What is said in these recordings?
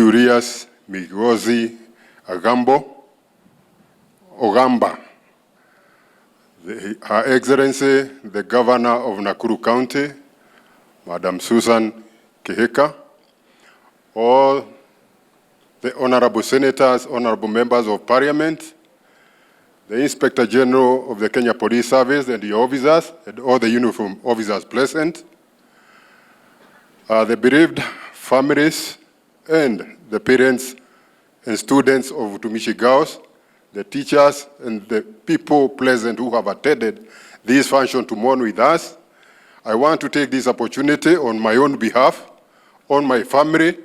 Julius Migozi Ogamba, Her Excellency, the Governor of Nakuru County, Madam Susan Kihika, all the honorable senators, honorable members of parliament, the Inspector General of the Kenya Police Service and the officers, and all the uniform officers present, the bereaved families and the parents and students of Utumishi girls, the teachers and the people present who have attended this function to mourn with us. I want to take this opportunity on my own behalf, on my family,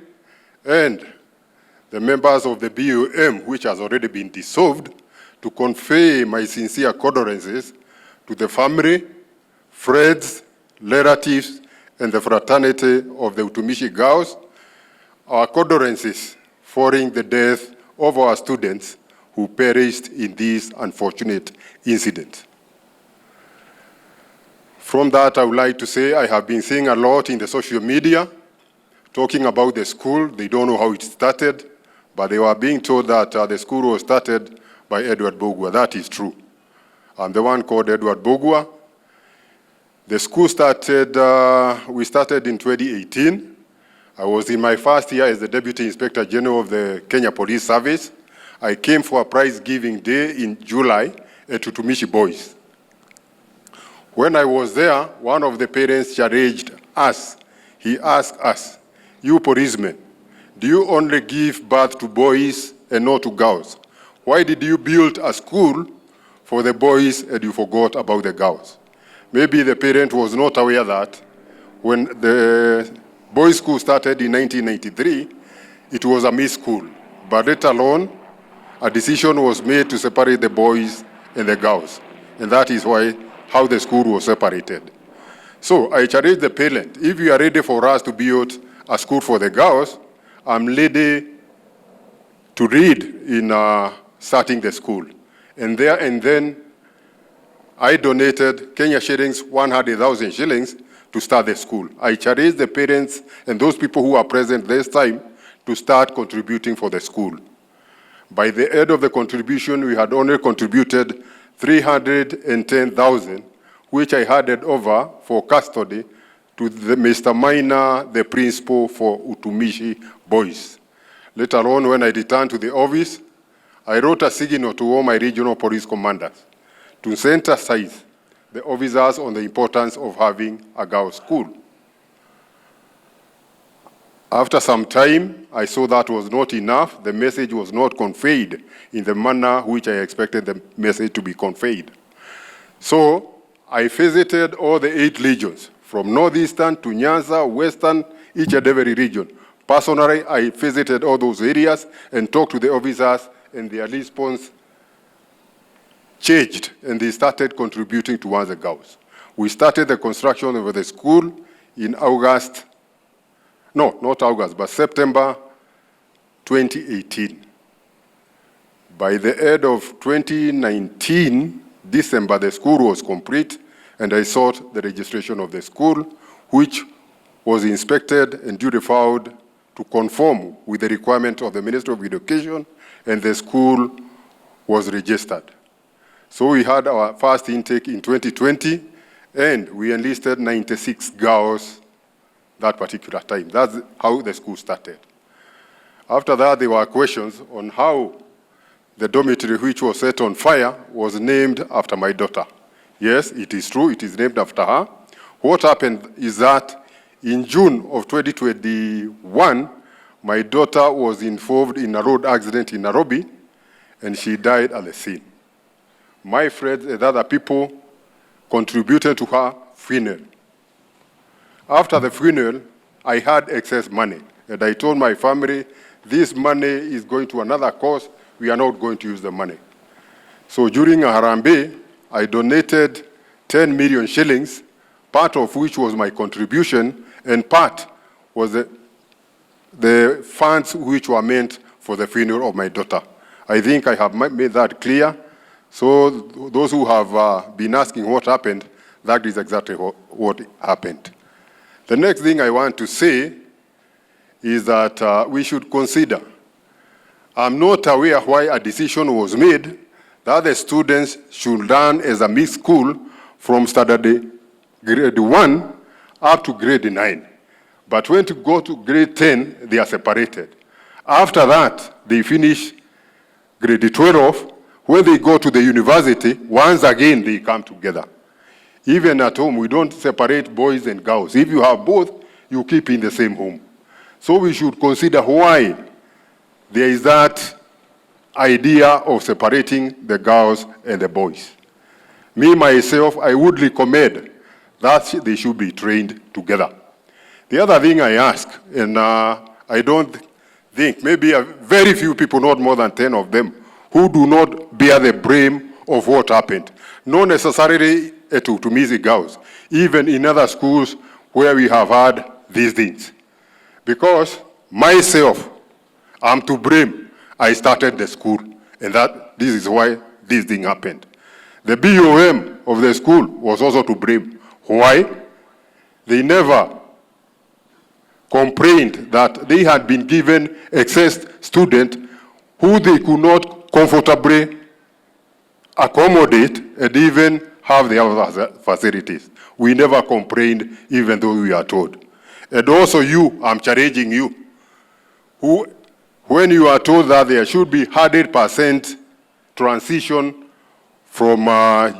and the members of the BUM, which has already been dissolved, to convey my sincere condolences to the family, friends, relatives, and the fraternity of the Utumishi girls. Our condolences following the death of our students who perished in this unfortunate incident. From that, I would like to say I have been seeing a lot in the social media talking about the school. They don't know how it started, but they were being told that the school was started by Edward Mbugua. That is true. I'm the one called Edward Mbugua. The school started, we started in 2018. I was in my first year as the Deputy Inspector General of the Kenya Police Service. I came for a prize giving day in July at Utumishi Boys. When I was there, one of the parents challenged us. He asked us, "You policemen, do you only give birth to boys and not to girls? Why did you build a school for the boys and you forgot about the girls?" Maybe the parent was not aware that when the boys' school started in 1993, it was a mixed school. But let alone, a decision was made to separate the boys and the girls. And that is how the school was separated. So I challenge the parent, if you are ready for us to build a school for the girls, I'm ready to read in starting the school. And then I donated Kenya shillings, 100,000 shillings to start the school. I challenge the parents and those people who are present this time to start contributing for the school. By the end of the contribution, we had only contributed 310,000, which I handed over for custody to Mr. Minor, the principal for Utumishi Boys. Later on, when I returned to the office, I wrote a signal to all my regional police commanders to sensitize the officers on the importance of having a girls' school. After some time, I saw that was not enough. The message was not conveyed in the manner which I expected the message to be conveyed. So I visited all the 8 regions, from northeastern to Nyanza, western, each and every region. Personally, I visited all those areas and talked to the officers, and their response changed, and they started contributing towards the girls. We started the construction of the school in September 2018. By the end of 2019, December, the school was complete, and I sought the registration of the school, which was inspected and duly filed to conform with the requirement of the Ministry of Education, and the school was registered. So we had our first intake in 2020, and we enlisted 96 girls that particular time. That's how the school started. After that, there were questions on how the dormitory, which was set on fire, was named after my daughter. Yes, it is true, it is named after her. What happened is that in June of 2021, my daughter was involved in a road accident in Nairobi, and she died at the scene. My friends and other people contributed to her funeral. After the funeral, I had excess money, and I told my family, this money is going to another cause, we are not going to use the money. So during a Harambee, I donated 10 million shillings, part of which was my contribution, and part was the funds which were meant for the funeral of my daughter. I think I have made that clear. So those who have been asking what happened, that is exactly what happened. The next thing I want to say is that we should consider. I'm not aware why a decision was made that the students should learn as a mixed school from standard grade 1 up to grade 9. But when to go to grade 10, they are separated. After that, they finish grade 12. When they go to the university, once again, they come together. Even at home, we don't separate boys and girls. If you have both, you keep in the same home. So we should consider why there is that idea of separating the girls and the boys. Me, myself, I would recommend that they should be trained together. The other thing I ask, and I don't think, maybe very few people, not more than 10 of them, who do not bear the blame of what happened. Not necessarily at Utumishi girls, even in other schools where we have had these things. Because myself, I'm to blame. I started the school, and this is why this thing happened. The BOM of the school was also to blame. Why? They never complained that they had been given excess students who they could not comfortably accommodate and even have the other facilities. We never complained, even though we are told. And also you, I'm challenging you, who, when you are told that there should be 100% transition from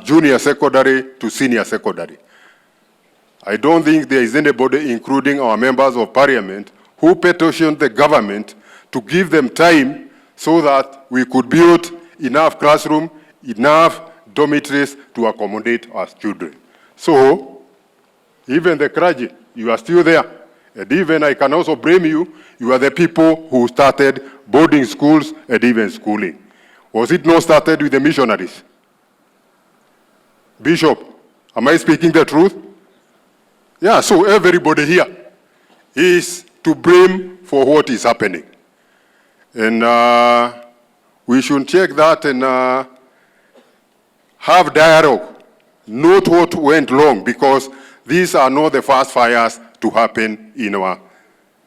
junior secondary to senior secondary. I don't think there is anybody, including our members of parliament, who petitioned the government to give them time so that we could build enough classrooms, enough dormitories to accommodate our children. So, even the clergy, you are still there. And even I can also blame you. You are the people who started boarding schools and even schooling. Was it not started with the missionaries? Bishop, am I speaking the truth? Yeah, so everybody here is to blame for what is happening. And we should check that and have dialogue, note what went wrong, because these are not the first fires to happen in our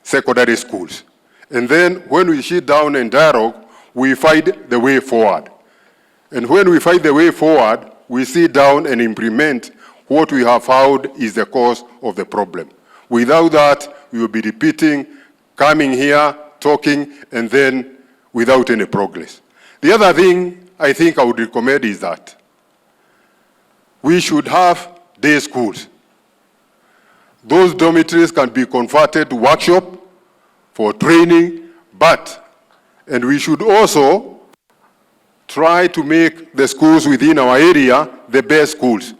secondary schools. And then when we sit down and dialogue, we find the way forward. And when we find the way forward, we sit down and implement what we have found is the cause of the problem. Without that, we will be repeating, coming here, talking, and then without any progress. The other thing I think I would recommend is that we should have day schools. Those dormitories can be converted to workshop for training, and we should also try to make the schools within our area the best schools.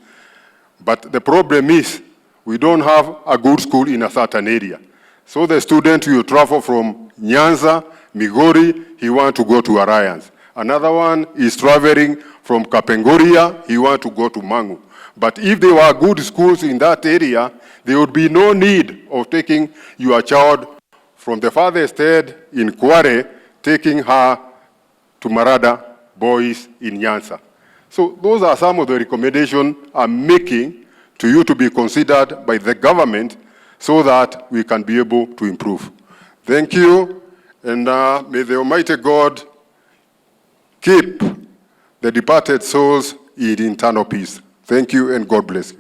But the problem is we don't have a good school in a certain area. So the student will travel from Nyanza, Migori, he wants to go to Alliance. Another one is traveling from Kapengoria, he wants to go to Mangu. But if there were good schools in that area, there would be no need of taking your child from the farthest head in Kware, taking her to Marada Boys in Nyanza. So those are some of the recommendations I'm making to you to be considered by the government so that we can be able to improve. Thank you, and may the Almighty God keep the departed souls in eternal peace. Thank you, and God bless you.